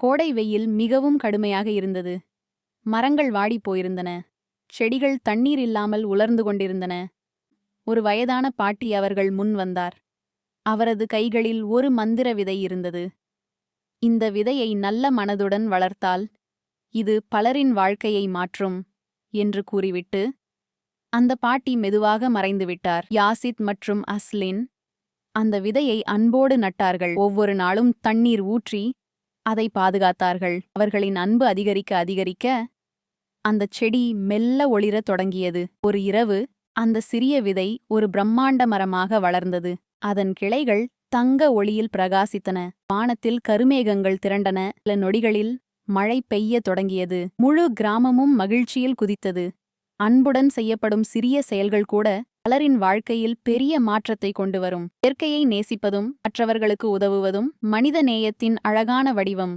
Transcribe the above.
கோடை வெயில் மிகவும் கடுமையாக இருந்தது. மரங்கள் வாடிப் போயிருந்தன. செடிகள் தண்ணீர் இல்லாமல் உலர்ந்து கொண்டிருந்தன. ஒரு வயதான பாட்டி அவர்கள் முன் வந்தார். அவரது கைகளில் ஒரு மந்திர விதை இருந்தது. இந்த விதையை நல்ல மனதுடன் வளர்த்தால் இது பலரின் வாழ்க்கையை மாற்றும் என்று கூறிவிட்டு அந்த பாட்டி மெதுவாக மறைந்துவிட்டார். யாசித் மற்றும் அஸ்லின் அந்த விதையை அன்போடு நட்டார்கள். ஒவ்வொரு நாளும் தண்ணீர் ஊற்றி அதை பாதுகாத்தார்கள். அவர்களின் அன்பு அதிகரிக்க அதிகரிக்க அந்தச் செடி மெல்ல ஒளிரத் தொடங்கியது. ஒரு இரவு அந்த சிறிய விதை ஒரு பிரம்மாண்ட மரமாக வளர்ந்தது. அதன் கிளைகள் தங்க ஒளியில் பிரகாசித்தன. வானத்தில் கருமேகங்கள் திரண்டன. சில நொடிகளில் மழை பெய்யத் தொடங்கியது. முழு கிராமமும் மகிழ்ச்சியில் குதித்தது. அன்புடன் செய்யப்படும் சிறிய செயல்கள் கூட பலரின் வாழ்க்கையில் பெரிய மாற்றத்தை கொண்டு வரும். இயற்கையை நேசிப்பதும் மற்றவர்களுக்கு உதவுவதும் மனித நேயத்தின் அழகான வடிவம்.